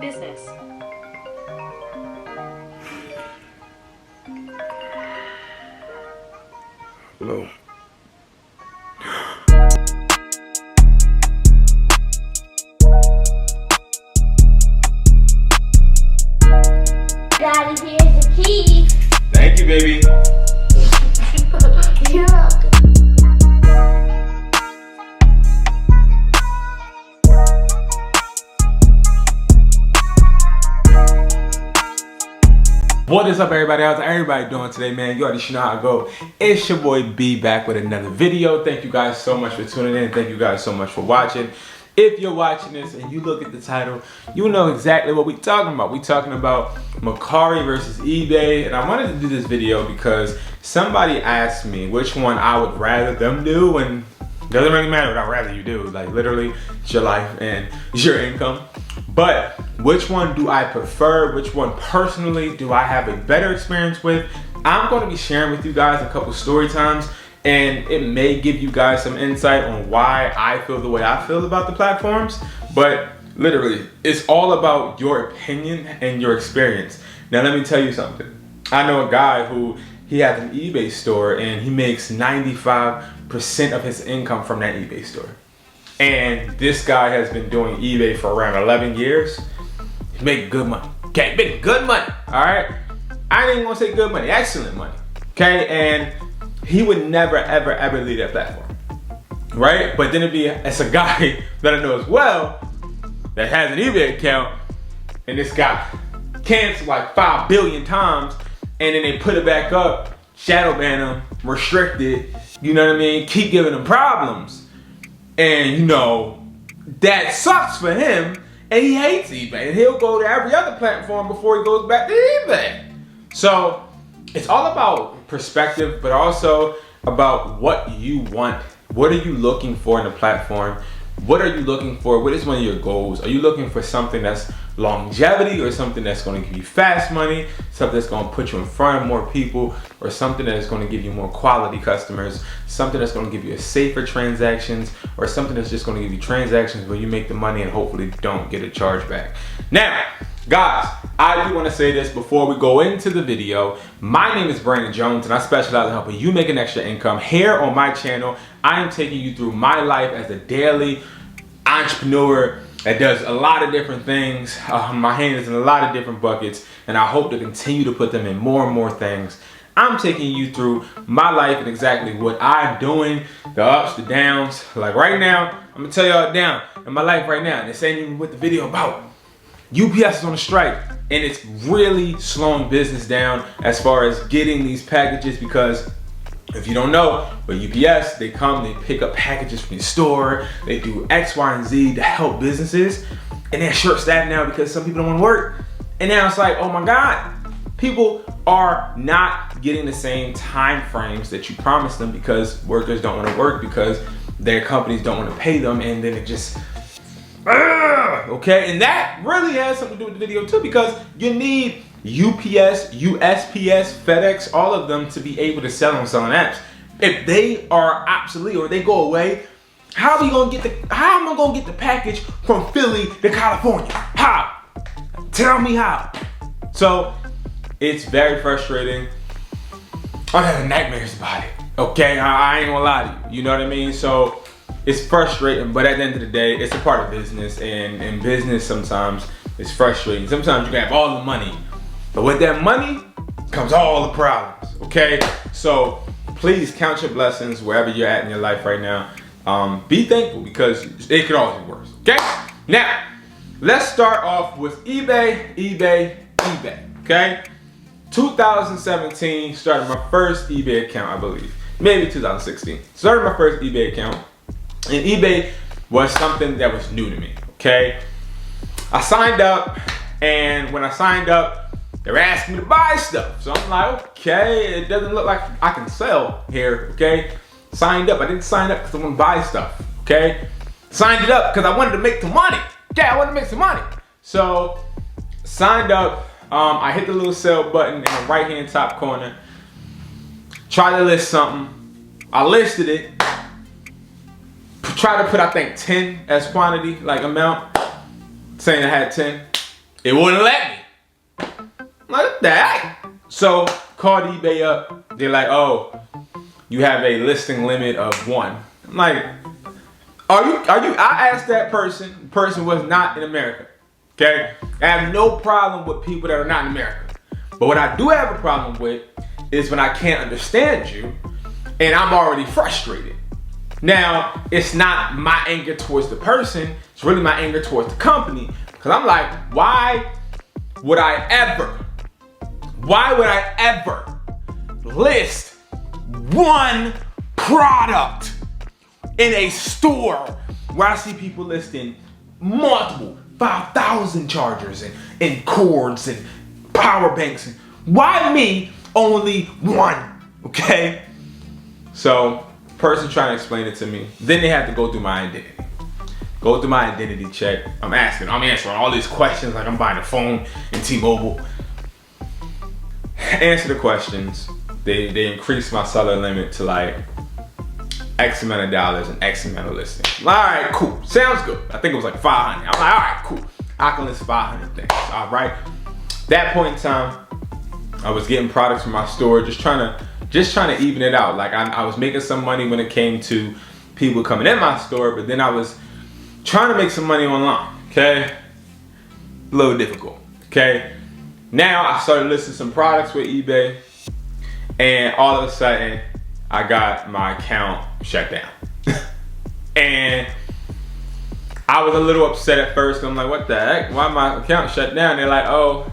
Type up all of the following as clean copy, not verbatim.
business. Hello. Daddy, here's the key. Thank you, baby. You're welcome. What is up, everybody? How's everybody doing today, man? You already know how I go. It's your boy B back with another video. Thank you guys so much for tuning in. Thank you guys so much for watching. If you're watching this and you look at the title, you know exactly what we're talking about. We're talking about Mercari versus eBay. And I wanted to do this video because somebody asked me which one I would rather them do, and it doesn't really matter what I'd rather you do. Like, literally, it's your life and it's your income. But which one do I prefer? Which one personally do I have a better experience with? I'm going to be sharing with you guys a couple story times, and it may give you guys some insight on why I feel the way I feel about the platforms. But literally, it's all about your opinion and your experience. Now, let me tell you something. I know a guy who he has an eBay store and he makes 95% of his income from that eBay store. And this guy has been doing eBay for around 11 years. He make good money. Okay, make good money. All right. I ain't even gonna say good money, excellent money. Okay, and he would never, ever, ever leave that platform. Right? But then it's a guy that I know as well that has an eBay account, and this guy canceled like 5 billion times, and then they put it back up, shadow ban him, restrict it, you know what I mean? Keep giving him problems. And you know, that sucks for him, and he hates eBay, and he'll go to every other platform before he goes back to eBay. So it's all about perspective, but also about what you want. What are you looking for in a platform? What are you looking for? What is one of your goals? Are you looking for something that's longevity, or something that's going to give you fast money, something that's going to put you in front of more people, or something that is going to give you more quality customers, something that's going to give you a safer transactions, or something that's just going to give you transactions where you make the money and hopefully don't get a charge back? Now, guys, I do want to say this before we go into the video. My name is Brandon Jones, and I specialize in helping you make an extra income. Here on my channel, I am taking you through my life as a daily entrepreneur that does a lot of different things. My hand is in a lot of different buckets, and I hope to continue to put them in more and more things. I'm taking you through my life and exactly what I'm doing, the ups, the downs. Like right now, I'm gonna tell y'all down in my life right now, and this ain't even what the video about. UPS is on a strike, and it's really slowing business down as far as getting these packages, because if you don't know, with UPS, they come, they pick up packages from your store, they do X, Y, and Z to help businesses, and they're short staffed now because some people don't want to work. And now it's like, oh my God, people are not getting the same time frames that you promised them because workers don't want to work because their companies don't want to pay them, and then it just, okay? And that really has something to do with the video too, because you need UPS, USPS, FedEx, all of them to be able to sell on selling apps. If they are obsolete or they go away, how am I gonna get the package from Philly to California? How? Tell me how. So it's very frustrating. I'm having nightmares about it. Okay, I ain't gonna lie to you. You know what I mean? So it's frustrating, but at the end of the day, it's a part of business, and in business sometimes it's frustrating. Sometimes you can have all the money, but with that money comes all the problems, okay? So please count your blessings wherever you're at in your life right now. Be thankful, because it could always be worse, okay? Now, let's start off with eBay, okay? 2017, started my first eBay account, I believe. Maybe 2016. Started my first eBay account, and eBay was something that was new to me, okay? I signed up, and when I signed up, they were asking me to buy stuff. So I'm like, okay, it doesn't look like I can sell here, okay? Signed up. I didn't sign up because I want to buy stuff, okay? Signed it up because I wanted to make some money. Okay, I wanted to make some money. So, signed up. I hit the little sell button in the right-hand top corner. Tried to list something. I listed it. Tried to put, I think, 10 as quantity, like amount. Saying I had 10. It wouldn't let me. I'm like, what the heck? So called eBay up. They're like, oh, you have a listing limit of 1. I'm like, are you? I asked that person. The person was not in America. Okay? I have no problem with people that are not in America. But what I do have a problem with is when I can't understand you and I'm already frustrated. Now, it's not my anger towards the person, it's really my anger towards the company. Because I'm like, why would I ever list one product in a store where I see people listing multiple 5,000 chargers and cords and power banks? And why me only 1? Okay? So, person trying to explain it to me. Then they have to go through my identity. Go through my identity check. I'm answering all these questions like I'm buying a phone in T-Mobile. Answer the questions. They increased my seller limit to like X amount of dollars and X amount of listings. All right, cool. Sounds good. I think it was like 500. I'm like, all right, cool. I can list 500 things. All right. That point in time, I was getting products from my store, just trying to even it out. Like I was making some money when it came to people coming in my store, but then I was trying to make some money online. Okay, a little difficult. Okay, now I started listing some products with eBay, and all of a sudden I got my account shut down. And I was a little upset at first. I'm like, what the heck? Why my account shut down? They're like, oh,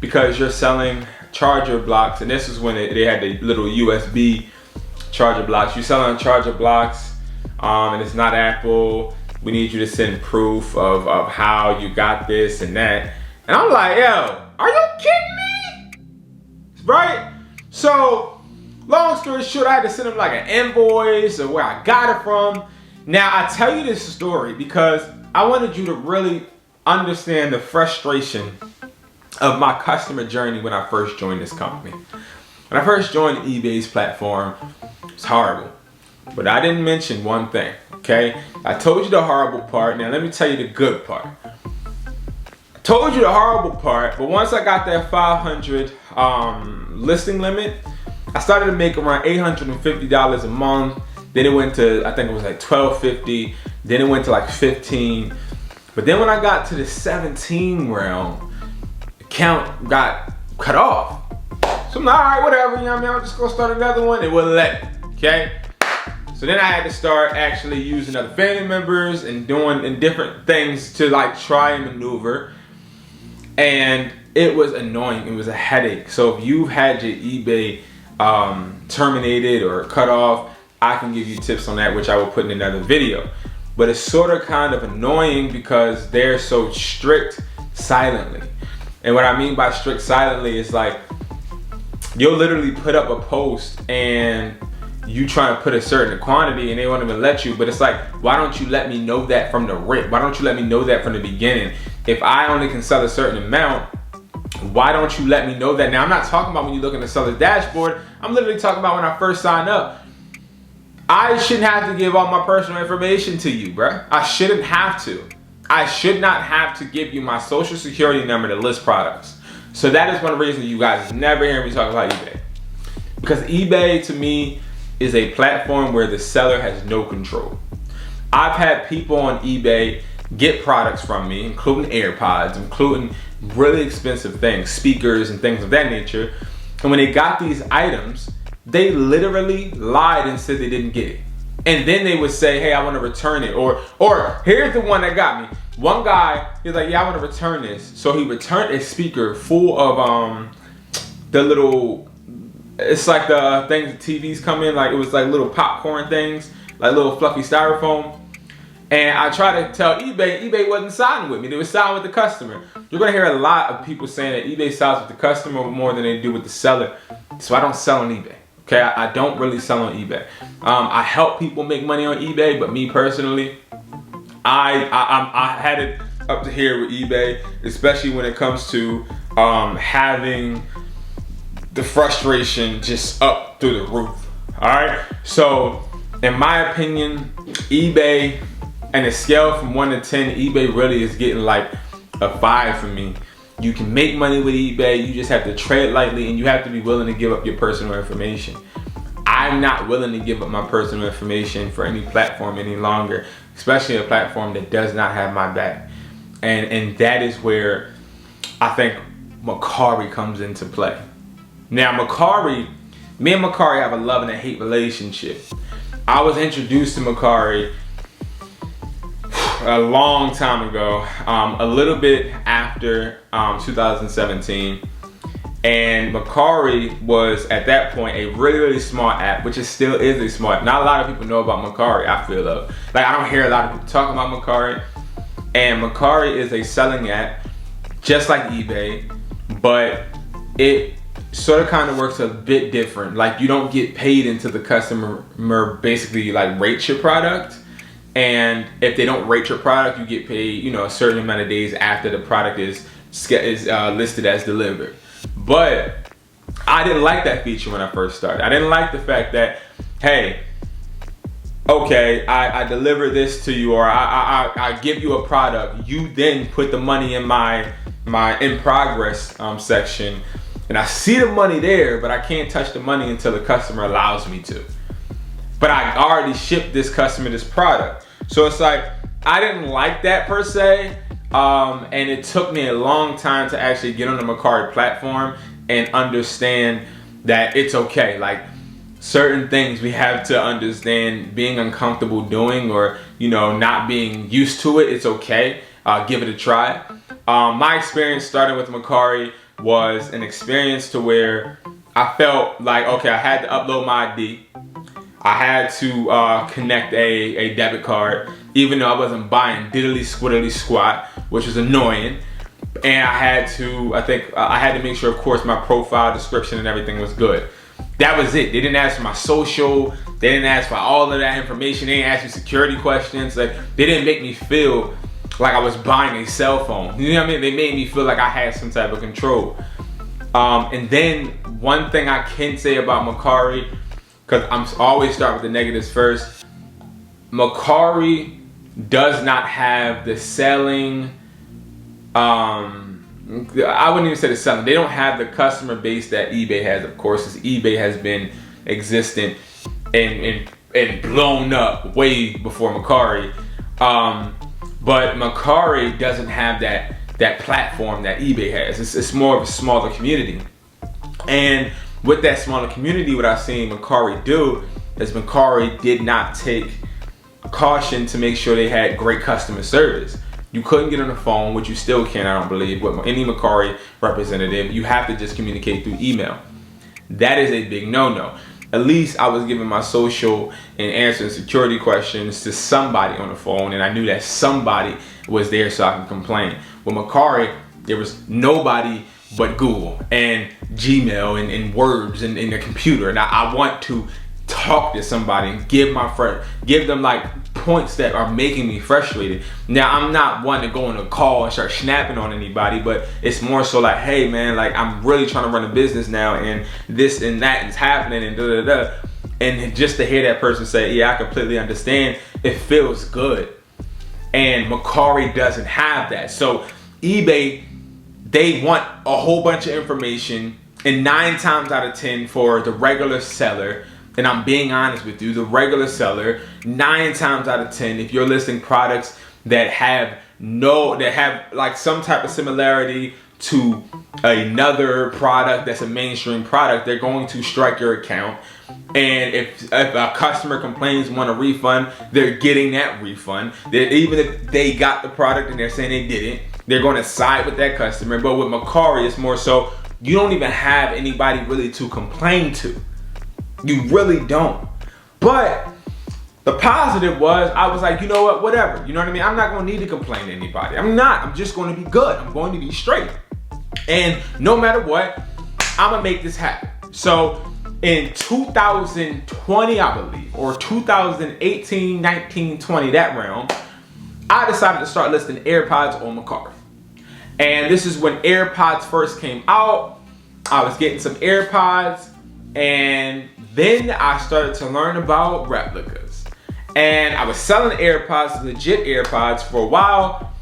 because you're selling charger blocks. And this is when they had the little USB charger blocks. You're selling charger blocks, and it's not Apple. We need you to send proof of how you got this and that. And I'm like, yo, are you kidding me? Right? So, long story short, I had to send them like an invoice of where I got it from. Now, I tell you this story because I wanted you to really understand the frustration of my customer journey when I first joined this company. When I first joined eBay's platform, it was horrible. But I didn't mention one thing, okay? I told you the horrible part. Now, let me tell you the good part. I told you the horrible part, but once I got that 500 listing limit, I started to make around $850 a month. Then it went to, I think it was like $12.50. Then it went to like $15. But then when I got to the 17 realm, the account got cut off. So I'm like, all right, whatever, you know what I mean? I'm just gonna start another one. It wouldn't let me, okay? So then I had to start actually using other family members and doing different things to like try and maneuver. And it was annoying, it was a headache. So if you've had your eBay terminated or cut off, I can give you tips on that, which I will put in another video. But it's sort of kind of annoying because they're so strict silently. And what I mean by strict silently is like, you'll literally put up a post and you try to put a certain quantity and they won't even let you. But it's like, why don't you let me know that from the rip? Why don't you let me know that from the beginning? If I only can sell a certain amount, why don't you let me know that? Now, I'm not talking about when you look in the seller's dashboard. I'm literally talking about when I first signed up. I shouldn't have to give all my personal information to you, bruh. I shouldn't have to. I should not have to give you my social security number to list products. So that is one reason you guys never hear me talk about eBay. Because eBay, to me, is a platform where the seller has no control. I've had people on eBay get products from me, including AirPods, including really expensive things, speakers and things of that nature. And when they got these items, they literally lied and said they didn't get it. And then they would say, hey, I want to return it. Or here's the one that got me. One guy, he's like, yeah, I want to return this. So he returned a speaker full of the little, it's like the things the TVs come in, like it was like little popcorn things, like little fluffy styrofoam. And I tried to tell eBay wasn't siding with me. They were siding with the customer. You're gonna hear a lot of people saying that eBay sides with the customer more than they do with the seller. So I don't sell on eBay. Okay, I don't really sell on eBay. I help people make money on eBay, but me personally, I had it up to here with eBay, especially when it comes to having the frustration just up through the roof. All right, so in my opinion, eBay, and a scale from 1 to 10, eBay really is getting like a 5 for me. You can make money with eBay, you just have to tread lightly and you have to be willing to give up your personal information. I'm not willing to give up my personal information for any platform any longer, especially a platform that does not have my back. And that is where I think Mercari comes into play. Now Mercari, me and Mercari have a love and a hate relationship. I was introduced to Mercari a long time ago, a little bit after 2017, and Mercari was at that point a really smart app, which still is a smart. Not a lot of people know about Mercari. I feel though, like I don't hear a lot of people talking about Mercari, and Mercari is a selling app just like eBay, but it sort of kind of works a bit different. Like you don't get paid until the customer basically like rates your product. And if they don't rate your product, you get paid, you know, a certain amount of days after the product is listed as delivered. But I didn't like that feature when I first started. I didn't like the fact that, hey, okay, I deliver this to you, or I give you a product. You then put the money in my in progress section, and I see the money there, but I can't touch the money until the customer allows me to. But I already shipped this customer this product. So it's like, I didn't like that per se. And it took me a long time to actually get on the Mercari platform and understand that it's okay. Like certain things we have to understand being uncomfortable doing, or, you know, not being used to it. It's okay. Give it a try. My experience starting with Mercari was an experience to where I felt like, okay, I had to upload my ID. I had to connect a debit card, even though I wasn't buying diddly squiddly squat, which was annoying. And I had to make sure, of course, my profile description and everything was good. That was it. They didn't ask for my social. They didn't ask for all of that information. They didn't ask me security questions. Like, they didn't make me feel like I was buying a cell phone. You know what I mean? They made me feel like I had some type of control. And then one thing I can say about Mercari, because I'm always start with the negatives first. Mercari does not have the selling, I wouldn't even say the selling. They don't have the customer base that eBay has, of course, because eBay has been existent and blown up way before Mercari. But Mercari doesn't have that platform that eBay has. It's more of a smaller community. And with that smaller community, what I've seen Mercari do is Mercari did not take caution to make sure they had great customer service. You couldn't get on the phone, which you still can, I don't believe, with any Mercari representative. You have to just communicate through email. That is a big no-no. At least I was giving my social and answering security questions to somebody on the phone, and I knew that somebody was there so I can complain. With Mercari, there was nobody but Google and Gmail and words and the computer. And I want to talk to somebody and give them like points that are making me frustrated. Now, I'm not one to go on a call and start snapping on anybody, but it's more so like, hey man, like I'm really trying to run a business now, and this and that is happening, and da da da. And just to hear that person say, yeah, I completely understand, it feels good. And Mercari doesn't have that. So eBay, they want a whole bunch of information, and 9 times out of 10 for the regular seller, and I'm being honest with you, the regular seller, 9 times out of 10, if you're listing products that have like some type of similarity to another product that's a mainstream product, they're going to strike your account. And if a customer complains, want a refund, they're getting that refund. Even if they got the product and they're saying they didn't, they're going to side with that customer. But with Mercari, it's more so you don't even have anybody really to complain to. You really don't. But the positive was, I was like, you know what, whatever. You know what I mean? I'm not going to need to complain to anybody. I'm not. I'm just going to be good. I'm going to be straight. And no matter what, I'm going to make this happen. So in 2020, I believe, or 2018, 19, 20, that round, I decided to start listing AirPods on Mercari. And this is when AirPods first came out. I was getting some AirPods, and then I started to learn about replicas. And I was selling AirPods, legit AirPods, for a while,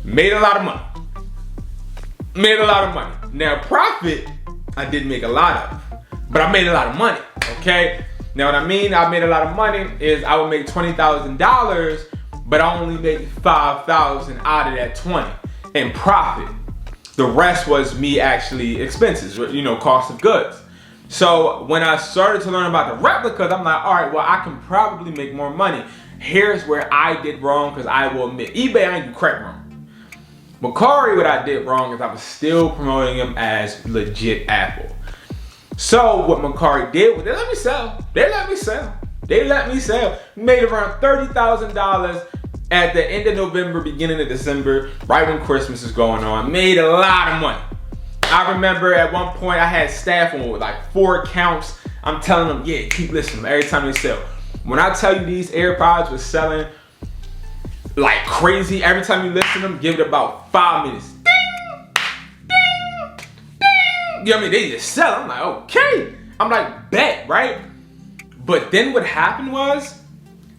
made a lot of money. Made a lot of money. Now profit, I didn't make a lot of, but I made a lot of money, okay? Now what I mean, I made a lot of money is I would make $20,000, but I only made $5,000 out of that 20 in profit. The rest was me actually expenses, you know, cost of goods. So when I started to learn about the replicas, I'm like, all right, well, I can probably make more money. Here's where I did wrong, because I will admit, eBay, I ain't do crap wrong. Mercari, what I did wrong is I was still promoting them as legit Apple. So what Mercari did was they let me sell. They let me sell. Made around $30,000 at the end of November, beginning of December, right when Christmas is going on. Made a lot of money. I remember at one point I had staff on with like 4 accounts. I'm telling them, yeah, keep listening every time they sell. When I tell you these AirPods was selling like crazy, every time you listen to them, give it about 5 minutes. Ding, ding, ding. You know what I mean? They just sell. I'm like, okay. I'm like, bet, right? But then what happened was,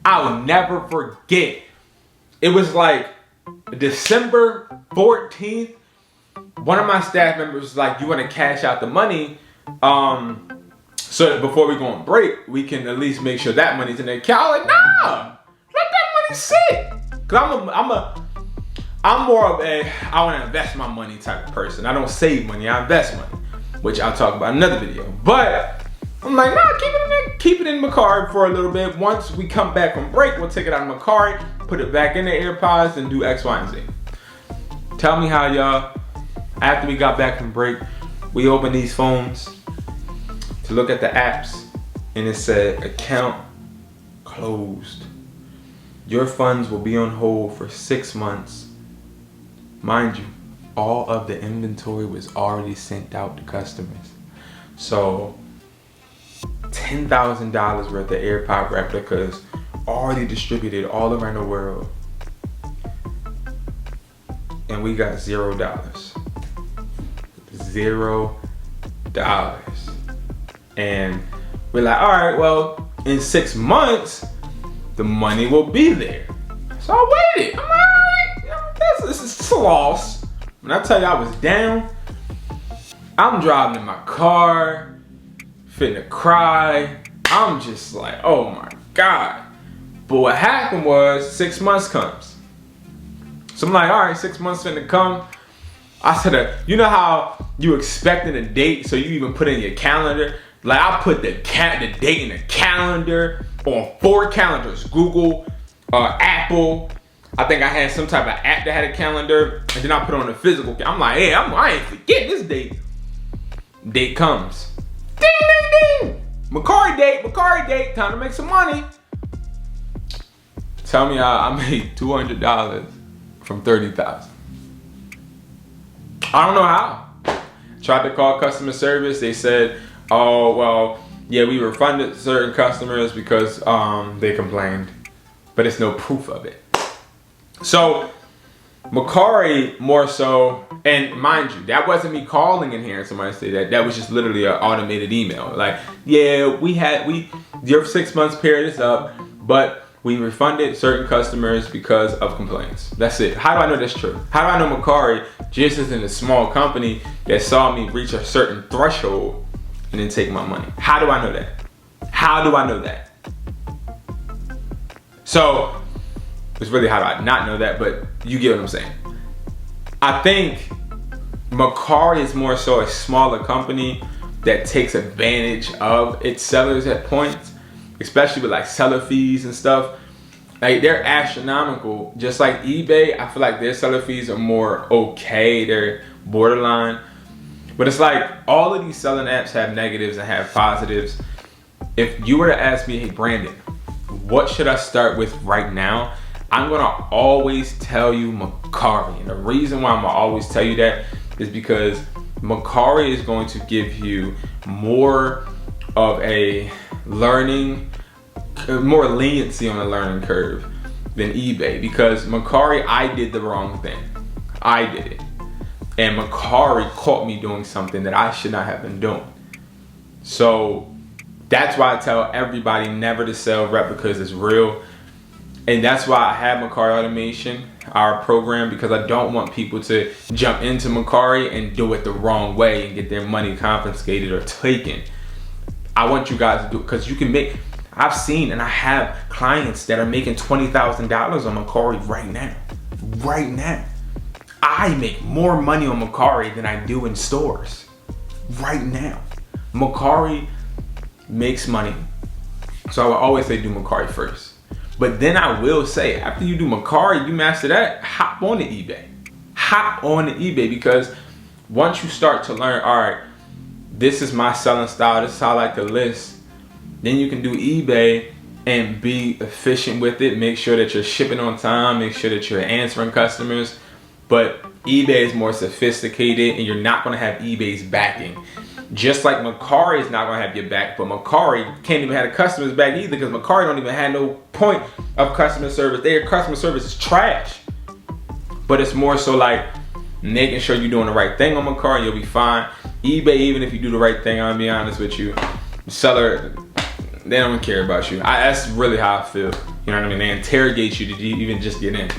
I'll never forget. It was like December 14th. One of my staff members was like, you want to cash out the money so that before we go on break, we can at least make sure that money's in the account. I was like, nah, let that money sit. Cause I'm more of a, I want to invest my money type of person. I don't save money, I invest money, which I'll talk about in another video. But I'm like, nah, keep it in Mercari for a little bit. Once we come back from break, we'll take it out of Mercari, put it back in the AirPods, and do X, Y, and Z. Tell me how y'all, after we got back from break, we opened these phones to look at the apps, and it said, account closed. Your funds will be on hold for 6 months. Mind you, all of the inventory was already sent out to customers. So $10,000 worth of AirPod replicas already distributed all around the world. And we got $0. $0. And we're like, all right, well, in 6 months, the money will be there. So I waited. I'm like, all right, you know, this is a loss. When I tell you I was down, I'm driving in my car, finna cry. I'm just like, oh my God. But what happened was 6 months comes. So I'm like, all right, 6 months finna come. I said, you know how you expecting a date, so you even put in your calendar? Like I put the date in the calendar on 4 calendars, Google, Apple. I think I had some type of app that had a calendar, and then I put on a physical. I'm like, hey, I ain't forget this date. Date comes. Ding, ding, ding. Mercari date, time to make some money. Tell me I made $200 from $30,000. I don't know how. Tried to call customer service. They said, oh, well, yeah, we refunded certain customers because they complained, but it's no proof of it. So Mercari more so, and mind you, that wasn't me calling in here and somebody say that. That was just literally an automated email. Like, yeah, your 6 months period is up, but we refunded certain customers because of complaints. That's it. How do I know that's true? How do I know Mercari just isn't a small company that saw me reach a certain threshold and then take my money? How do I know that? How do I know that? So, it's really how do I not know that, but you get what I'm saying. I think Mercari is more so a smaller company that takes advantage of its sellers at points, especially with like seller fees and stuff. Like they're astronomical. Just like eBay, I feel like their seller fees are more okay, they're borderline. But it's like all of these selling apps have negatives and have positives. If you were to ask me, hey Brandon, what should I start with right now? I'm gonna always tell you Mercari. And the reason why I'm gonna always tell you that is because Mercari is going to give you more of a learning, more leniency on the learning curve than eBay. Because Mercari, I did the wrong thing. I did it. And Mercari caught me doing something that I should not have been doing. So that's why I tell everybody never to sell replicas. It's real. And that's why I have Mercari automation. our program because I don't want people to jump into Mercari and do it the wrong way and get their money confiscated or taken. I want you guys to do it because you can make, I've seen and I have clients that are making $20,000 on Mercari right now. Right now. I make more money on Mercari than I do in stores. Right now. Mercari makes money. So I will always say do Mercari first. But then I will say, after you do Mercari, you master that, hop on to eBay. Hop on to eBay, because once you start to learn, all right, this is my selling style, this is how I like to list, then you can do eBay and be efficient with it. Make sure that you're shipping on time, make sure that you're answering customers. But eBay is more sophisticated and you're not gonna have eBay's backing. Just like Mercari is not gonna have your back, but Mercari can't even have the customer's back either, because Mercari don't even have no point of customer service. Their customer service is trash. But it's more so like making sure you're doing the right thing on Mercari, you'll be fine. eBay, even if you do the right thing, I'll be honest with you, the seller, they don't care about you. That's really how I feel. You know what I mean? They interrogate you to even just get in.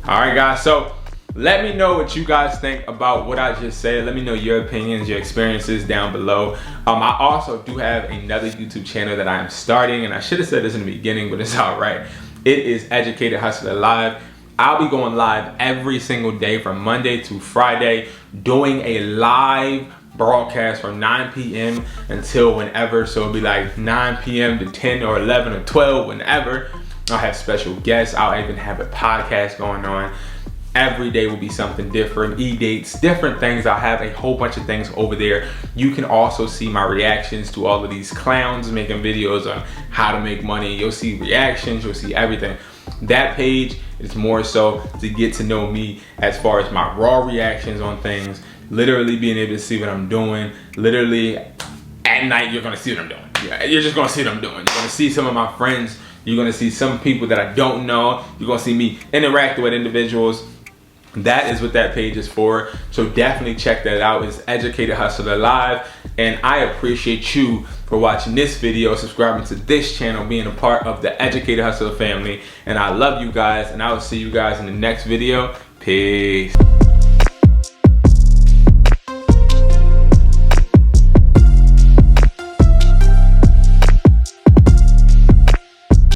All right, guys, so let me know what you guys think about what I just said. Let me know your opinions, your experiences down below. I also do have another YouTube channel that I am starting, and I should have said this in the beginning, but it's all right. It is Educated Hustler Live. I'll be going live every single day from Monday to Friday, doing a live broadcast from 9 p.m. until whenever. So it'll be like 9 p.m. to 10 or 11 or 12, whenever. I'll have special guests. I'll even have a podcast going on. Every day will be something different, e-dates, different things. I'll have a whole bunch of things over there. You can also see my reactions to all of these clowns making videos on how to make money. You'll see reactions, you'll see everything. That page is more so to get to know me as far as my raw reactions on things, literally being able to see what I'm doing. Literally at night, you're gonna see what I'm doing. Yeah, you're just gonna see what I'm doing. You're gonna see some of my friends. You're gonna see some people that I don't know. You're gonna see me interact with individuals. That is what that page is for. So definitely check that out. It's Educated Hustler Live. And I appreciate you for watching this video, subscribing to this channel, being a part of the Educated Hustler family. And I love you guys, and I will see you guys in the next video. Peace.